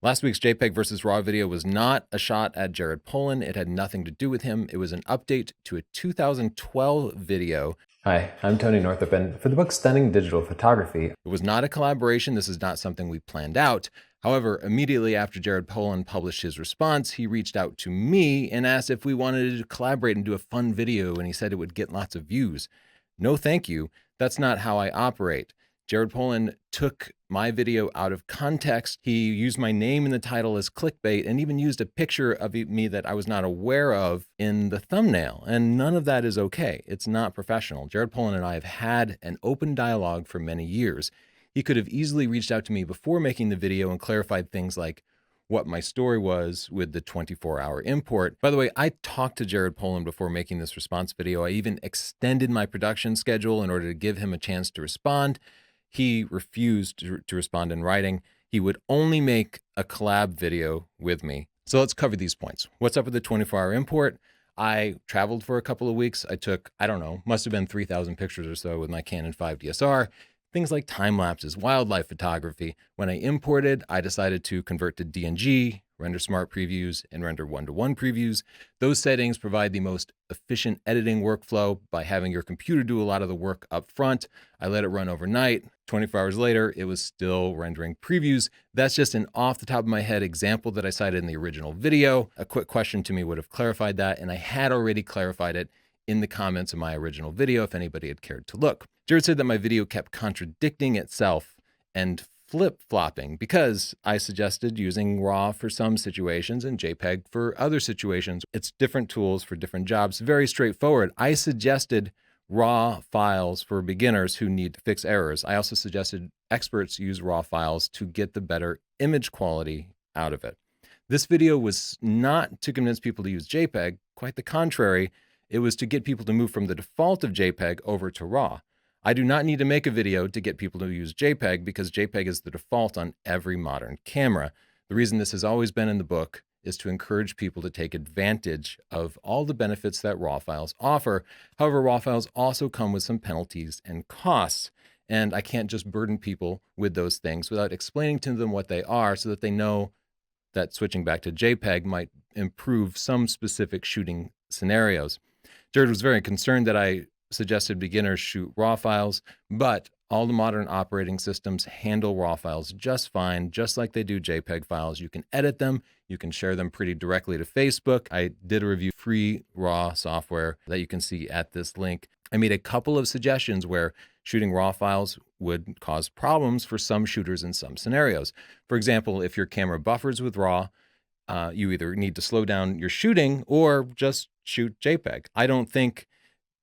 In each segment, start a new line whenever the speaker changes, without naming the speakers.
Last week's JPEG versus RAW video was not a shot at Jared Polin. It had nothing to do with him. It was an update to a 2012 video.
Hi, I'm Tony Northrup, and for the book Stunning Digital Photography,
It was not a collaboration. This is not something we planned out. However, immediately after Jared Polin published his response, he reached out to me and asked if we wanted to collaborate and do a fun video, and he said it would get lots of views. No, thank you. That's not how I operate. Jared Polin took my video out of context. He used my name in the title as clickbait and even used a picture of me that I was not aware of in the thumbnail. And none of that is okay. It's not professional. Jared Polin and I have had an open dialogue for many years. He could have easily reached out to me before making the video and clarified things like what my story was with the 24-hour import. By the way, I talked to Jared Polin before making this response video. I even extended my production schedule in order to give him a chance to respond. He refused to respond in writing. He would only make a collab video with me. So let's cover these points. What's up with the 24-hour import? I traveled for a couple of weeks. I took, I don't know, must have been 3,000 pictures or so with my Canon 5 DSR. Things like time lapses, wildlife photography. When I imported, I decided to convert to DNG, render smart previews, and render one-to-one previews. Those settings provide the most efficient editing workflow by having your computer do a lot of the work up front. I let it run overnight. 24 hours later, it was still rendering previews. That's just an off the top of my head example that I cited in the original video. A quick question to me would have clarified that, and I had already clarified it in the comments of my original video if anybody had cared to look. Jared said that my video kept contradicting itself and flip-flopping because I suggested using RAW for some situations and JPEG for other situations. It's different tools for different jobs. Very straightforward. I suggested RAW files for beginners who need to fix errors. I also suggested experts use RAW files to get the better image quality out of it. This video was not to convince people to use JPEG. Quite the contrary. It was to get people to move from the default of JPEG over to RAW. I do not need to make a video to get people to use JPEG because JPEG is the default on every modern camera. The reason this has always been in the book is to encourage people to take advantage of all the benefits that RAW files offer. However, RAW files also come with some penalties and costs, and I can't just burden people with those things without explaining to them what they are so that they know that switching back to JPEG might improve some specific shooting scenarios. Jared was very concerned that I suggested beginners shoot RAW files, but all the modern operating systems handle RAW files just fine, just like they do JPEG files. You can edit them. You can share them pretty directly to Facebook. I did a review of free RAW software that you can see at this link. I made a couple of suggestions where shooting RAW files would cause problems for some shooters in some scenarios. For example, if your camera buffers with RAW, you either need to slow down your shooting or just shoot JPEG. I don't think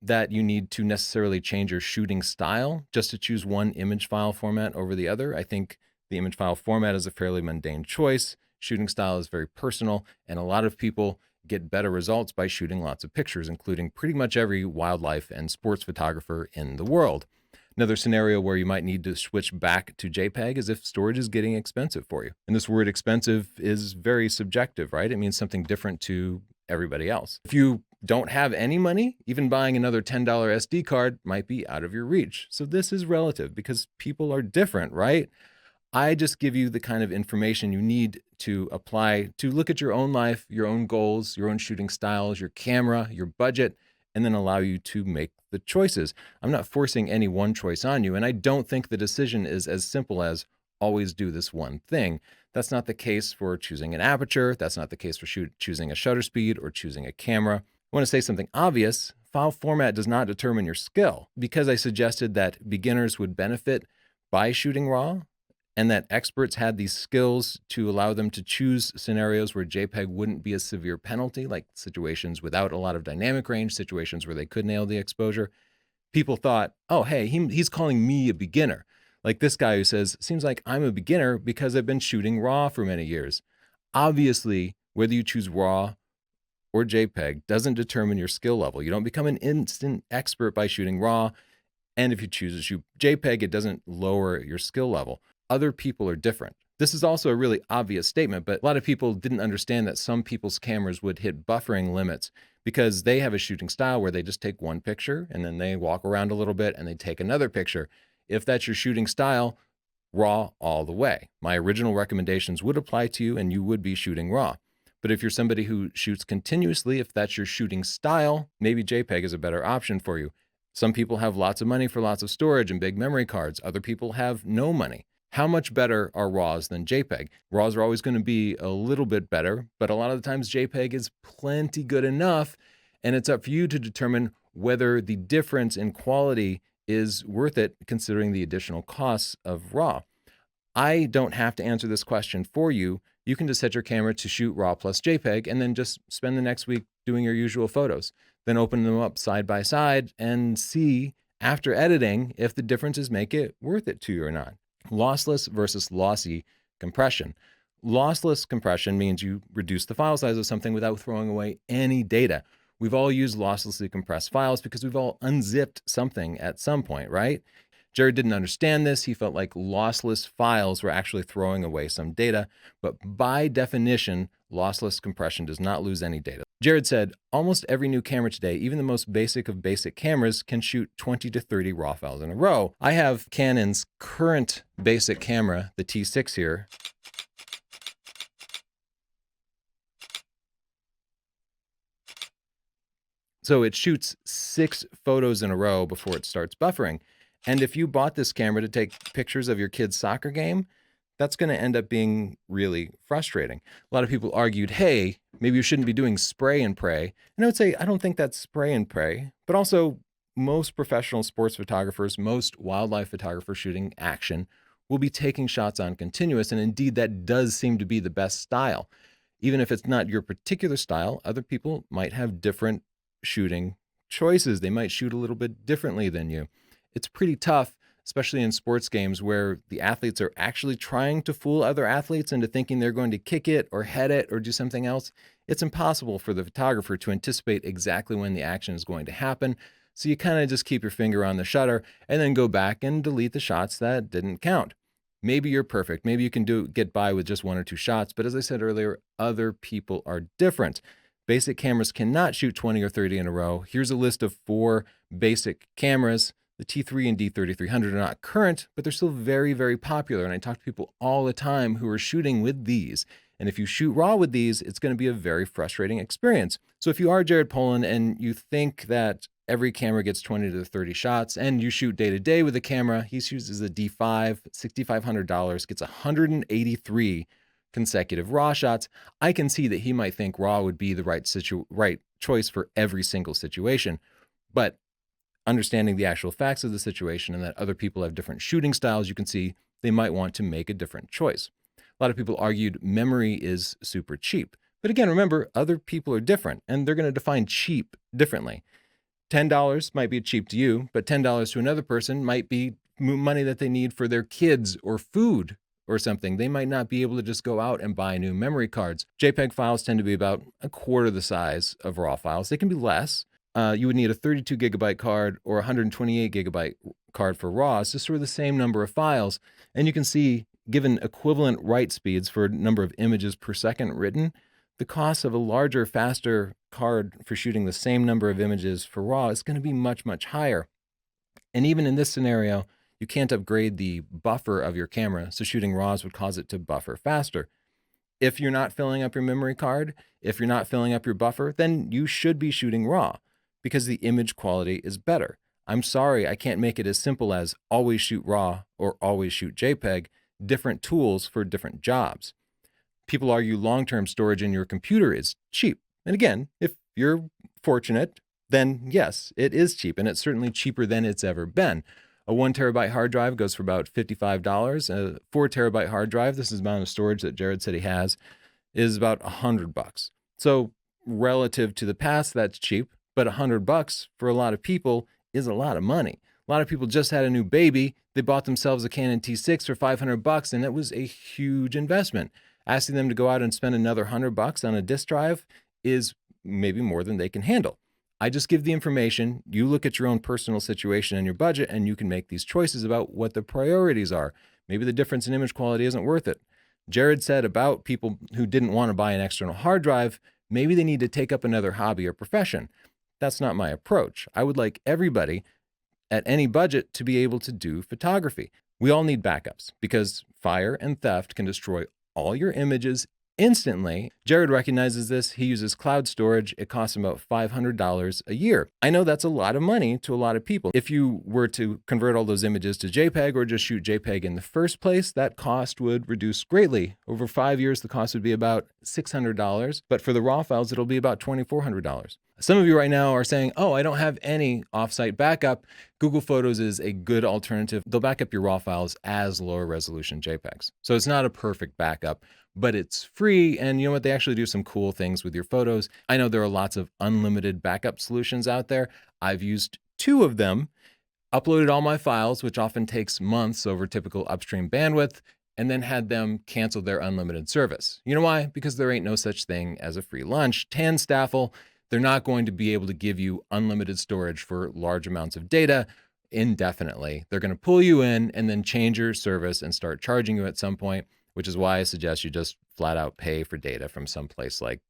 that you need to necessarily change your shooting style just to choose one image file format over the other. I think the image file format is a fairly mundane choice. Shooting style is very personal, and a lot of people get better results by shooting lots of pictures, including pretty much every wildlife and sports photographer in the world. Another scenario where you might need to switch back to JPEG is if storage is getting expensive for you. And this word expensive is very subjective, right? It means something different to everybody else. If you don't have any money, even buying another $10 SD card might be out of your reach. So this is relative because people are different, right? I just give you the kind of information you need to apply to look at your own life, your own goals, your own shooting styles, your camera, your budget, and then allow you to make the choices. I'm not forcing any one choice on you, and I don't think the decision is as simple as always do this one thing. That's not the case for choosing an aperture. That's not the case for choosing a shutter speed or choosing a camera. I want to say something obvious. File format does not determine your skill. Because I suggested that beginners would benefit by shooting RAW and that experts had these skills to allow them to choose scenarios where JPEG wouldn't be a severe penalty, like situations without a lot of dynamic range, situations where they could nail the exposure, people thought, oh, hey, he's calling me a beginner. Like this guy who says, seems like I'm a beginner because I've been shooting RAW for many years. Obviously, whether you choose RAW or JPEG doesn't determine your skill level. You don't become an instant expert by shooting RAW. And if you choose to shoot JPEG, it doesn't lower your skill level. Other people are different. This is also a really obvious statement, but a lot of people didn't understand that some people's cameras would hit buffering limits because they have a shooting style where they just take one picture and then they walk around a little bit and they take another picture. If that's your shooting style, RAW all the way. My original recommendations would apply to you and you would be shooting RAW. But if you're somebody who shoots continuously, if that's your shooting style, maybe JPEG is a better option for you. Some people have lots of money for lots of storage and big memory cards. Other people have no money. How much better are RAWs than JPEG? RAWs are always going to be a little bit better, but a lot of the times JPEG is plenty good enough, and it's up for you to determine whether the difference in quality is worth it considering the additional costs of RAW. I don't have to answer this question for you. You can just set your camera to shoot RAW plus JPEG and then just spend the next week doing your usual photos. Then open them up side by side and see after editing if the differences make it worth it to you or not. Lossless versus lossy compression. Lossless compression means you reduce the file size of something without throwing away any data. We've all used losslessly compressed files because we've all unzipped something at some point, right? Jared didn't understand this. He felt like lossless files were actually throwing away some data, but by definition, lossless compression does not lose any data. Jared said, almost every new camera today, even the most basic of basic cameras, can shoot 20 to 30 RAW files in a row. I have Canon's current basic camera, the T6 here. So it shoots 6 photos in a row before it starts buffering. And if you bought this camera to take pictures of your kid's soccer game, that's going to end up being really frustrating. A lot of people argued, hey, maybe you shouldn't be doing spray and pray. And I would say, I don't think that's spray and pray, but also most professional sports photographers, most wildlife photographers shooting action will be taking shots on continuous. And indeed, that does seem to be the best style. Even if it's not your particular style, other people might have different shooting choices. They might shoot a little bit differently than you. It's pretty tough, especially in sports games where the athletes are actually trying to fool other athletes into thinking they're going to kick it or head it or do something else. It's impossible for the photographer to anticipate exactly when the action is going to happen. So you kind of just keep your finger on the shutter and then go back and delete the shots that didn't count. Maybe you're perfect. Maybe you can get by with just 1 or 2 shots. But as I said earlier, other people are different. Basic cameras cannot shoot 20 or 30 in a row. Here's a list of 4 basic cameras. The T3 and D3300 are not current, but they're still very, very popular. And I talk to people all the time who are shooting with these. And if you shoot RAW with these, it's going to be a very frustrating experience. So if you are Jared Polin and you think that every camera gets 20 to 30 shots and you shoot day to day with a camera, he uses a D5, $6,500, gets 183 consecutive RAW shots. I can see that he might think RAW would be the right choice for every single situation. But understanding the actual facts of the situation and that other people have different shooting styles, you can see they might want to make a different choice. A lot of people argued memory is super cheap. But again, remember, other people are different and they're going to define cheap differently. $10 might be cheap to you, but $10 to another person might be money that they need for their kids or food or something. They might not be able to just go out and buy new memory cards. JPEG files tend to be about a quarter the size of RAW files. They can be less. You would need a 32 gigabyte card or 128 gigabyte card for RAW. It's just sort of the same number of files. And you can see, given equivalent write speeds for number of images per second written, the cost of a larger, faster card for shooting the same number of images for RAW is going to be much, much higher. And even in this scenario, you can't upgrade the buffer of your camera, so shooting RAWs would cause it to buffer faster. If you're not filling up your memory card, if you're not filling up your buffer, then you should be shooting RAW because the image quality is better. I'm sorry, I can't make it as simple as always shoot RAW or always shoot JPEG, different tools for different jobs. People argue long-term storage in your computer is cheap. And again, if you're fortunate, then yes, it is cheap, and it's certainly cheaper than it's ever been. A 1 terabyte hard drive goes for about $55. A 4 terabyte hard drive, this is the amount of storage that Jared said he has, is about $100. So relative to the past, that's cheap, but $100 for a lot of people is a lot of money. A lot of people just had a new baby. They bought themselves a Canon T6 for $500, and it was a huge investment. Asking them to go out and spend another $100 on a disk drive is maybe more than they can handle. I just give the information. You look at your own personal situation and your budget, and you can make these choices about what the priorities are. Maybe the difference in image quality isn't worth it. Jared said about people who didn't want to buy an external hard drive, maybe they need to take up another hobby or profession. That's not my approach. I would like everybody at any budget to be able to do photography. We all need backups because fire and theft can destroy all your images instantly. Jared recognizes this. He uses cloud storage. It costs him about $500 a year. I know that's a lot of money to a lot of people. If you were to convert all those images to JPEG or just shoot JPEG in the first place, that cost would reduce greatly. Over 5 years, the cost would be about $600. But for the raw files, it'll be about $2,400. Some of you right now are saying, oh, I don't have any offsite backup. Google Photos is a good alternative. They'll back up your raw files as lower resolution JPEGs. So it's not a perfect backup, but it's free. And you know what? They actually do some cool things with your photos. I know there are lots of unlimited backup solutions out there. I've used 2 of them, uploaded all my files, which often takes months over typical upstream bandwidth, and then had them cancel their unlimited service. You know why? Because there ain't no such thing as a free lunch. Staffel, they're not going to be able to give you unlimited storage for large amounts of data indefinitely. They're going to pull you in and then change your service and start charging you at some point, which is why I suggest you just flat out pay for data from someplace like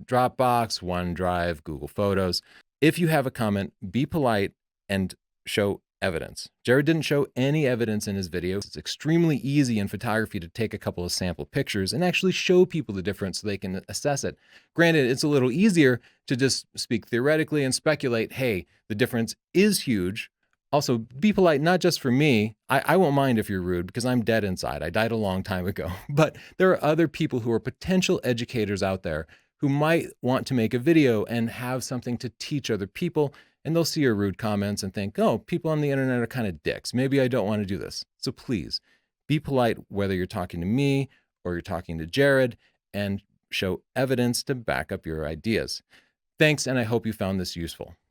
Dropbox, OneDrive, Google Photos. If you have a comment, be polite and show evidence. Jared didn't show any evidence in his video. It's extremely easy in photography to take a couple of sample pictures and actually show people the difference so they can assess it. Granted, it's a little easier to just speak theoretically and speculate, hey, the difference is huge. Also, be polite, not just for me. I won't mind if you're rude because I'm dead inside. I died a long time ago. But there are other people who are potential educators out there who might want to make a video and have something to teach other people. And they'll see your rude comments and think, oh, people on the internet are kind of dicks. Maybe I don't want to do this. So please be polite, whether you're talking to me or you're talking to Jared, and show evidence to back up your ideas. Thanks, and I hope you found this useful.